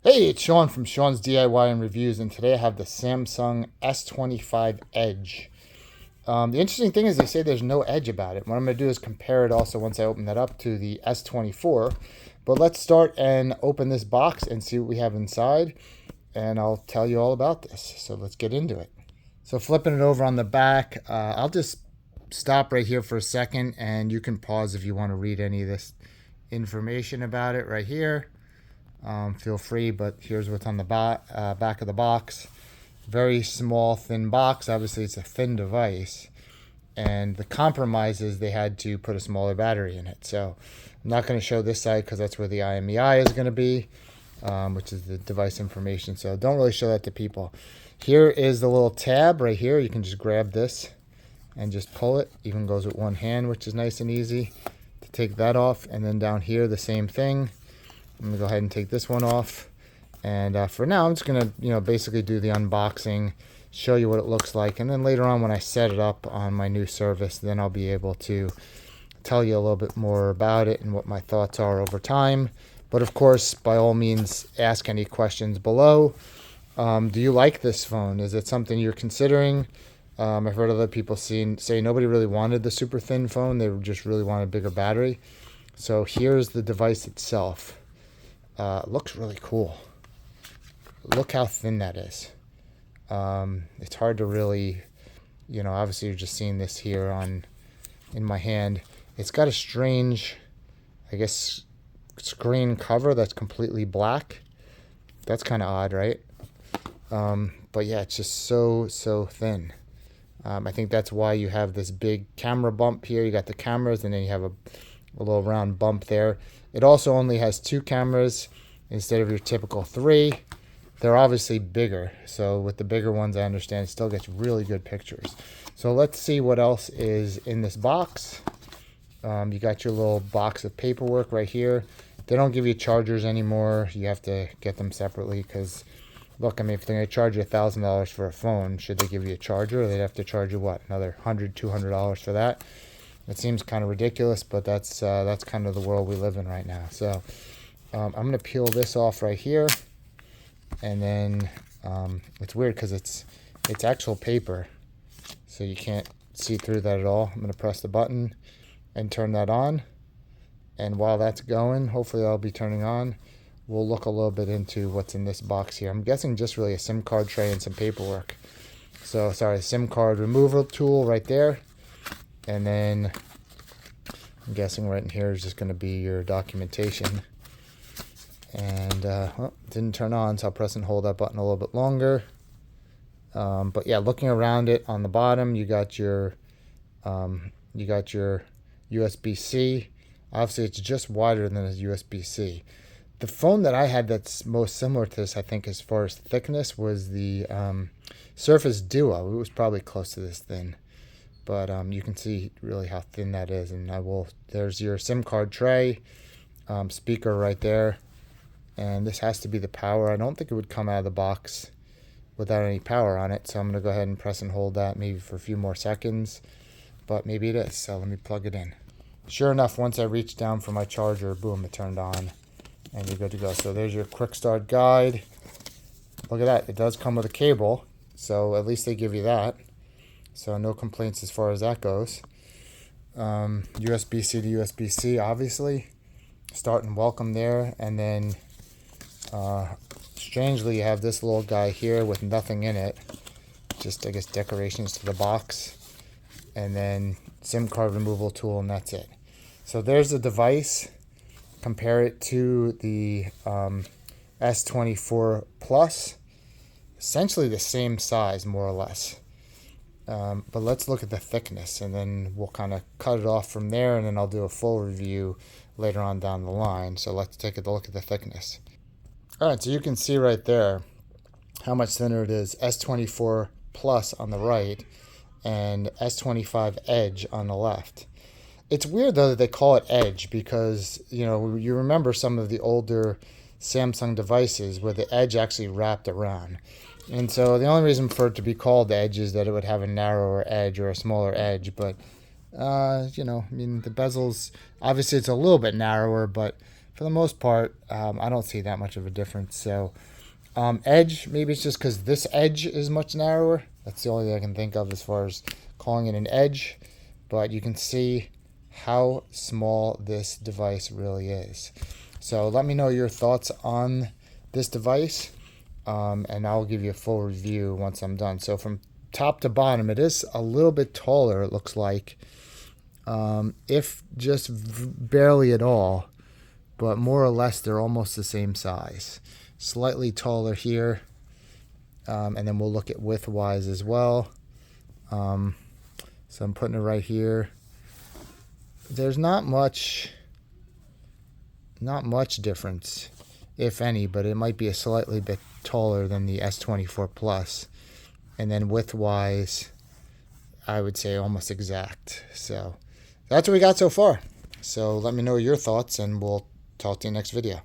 Hey, it's Sean from Sean's DIY and Reviews, and today I have the Samsung S25 Edge. The interesting thing is they say there's no edge about it. What I'm going to do is compare it also once I open that up to the S24. But let's start and open this box and see what we have inside, and I'll tell you all about this. So let's get into it. So flipping it over on the back, I'll just stop right here for a second, and you can pause if you want to read any of this information about it right here. Feel free, but here's what's on the back of the box. Very small, thin box. Obviously, it's a thin device. And the compromise is they had to put a smaller battery in it. So I'm not going to show this side because that's where the IMEI is going to be, which is the device information. So don't really show that to people. Here is the little tab right here. You can just grab this and just pull it. Even goes with one hand, which is nice and easy to take that off. And then down here, the same thing. I'm gonna go ahead and take this one off, and for now I'm just gonna basically do the unboxing, show you what it looks like, and then later on when I set it up on my new service, then I'll be able to tell you a little bit more about it and what my thoughts are over time. But of course, by all means, ask any questions below. Do you like this phone? Is it something you're considering? I've heard other people say nobody really wanted the super thin phone, they just really wanted a bigger battery. So here's the device itself. Looks really cool. Look how thin that is. It's hard to really, obviously you're just seeing this here in my hand. It's got a strange, I guess, screen cover that's completely black. That's kind of odd, right? But yeah, it's just so thin. I think that's why you have this big camera bump here. You got the cameras, and then you have a little round bump there. It also only has 2 cameras instead of your typical 3. They're obviously bigger, so with the bigger ones, I understand it still gets really good pictures. So let's see what else is in this box. You got your little box of paperwork right here. They don't give you chargers anymore. You have to get them separately because, look, I mean, if they're going to charge you $1,000 for a phone, should they give you a charger? They'd have to charge you, what, another $100, $200 for that? It seems kind of ridiculous, but that's kind of the world we live in right now. So I'm going to peel this off right here, and then it's weird because it's actual paper, so you can't see through that at all. I'm going to press the button and turn that on, and while that's going, hopefully I'll be turning on, we'll look a little bit into what's in this box here. I'm guessing just really a SIM card tray and some paperwork. So sorry, SIM card removal tool right there. And then I'm guessing right in here is just going to be your documentation. And well, it didn't turn on, so I'll press and hold that button a little bit longer. But yeah, looking around it on the bottom, you got your USB-C. Obviously, it's just wider than a USB-C. The phone that I had that's most similar to this, I think, as far as thickness, was the Surface Duo. It was probably close to this thin. But you can see really how thin that is. And there's your SIM card tray, speaker right there. And this has to be the power. I don't think it would come out of the box without any power on it. So I'm going to go ahead and press and hold that maybe for a few more seconds. But maybe it is. So let me plug it in. Sure enough, once I reached down for my charger, boom, it turned on. And you're good to go. So there's your quick start guide. Look at that. It does come with a cable. So at least they give you that. So no complaints as far as that goes. USB-C to USB-C, obviously. Start and welcome there. And then, strangely, you have this little guy here with nothing in it. Just, I guess, decorations to the box. And then SIM card removal tool, and that's it. So there's the device. Compare it to the S24 Plus. Essentially the same size, more or less. But let's look at the thickness, and then we'll kind of cut it off from there, and then I'll do a full review later on down the line. So let's take a look at the thickness. All right, so you can see right there how much thinner it is. S24 Plus on the right and S25 Edge on the left. It's weird, though, that they call it Edge because, you remember some of the older Samsung devices where the edge actually wrapped around. And so the only reason for it to be called Edge is that it would have a narrower edge or a smaller edge. But, I mean, the bezels, obviously it's a little bit narrower, but for the most part, I don't see that much of a difference. So edge, maybe it's just because this edge is much narrower. That's the only thing I can think of as far as calling it an edge. But you can see how small this device really is. So let me know your thoughts on this device, and I'll give you a full review once I'm done. So from top to bottom, it is a little bit taller, it looks like, if just barely at all, but more or less they're almost the same size. Slightly taller here, and then we'll look at width-wise as well. So I'm putting it right here. There's not much difference, if any, but it might be a slightly bit taller than the S24 Plus. And then width-wise, I would say almost exact. So that's what we got so far. So let me know your thoughts, and we'll talk to you next video.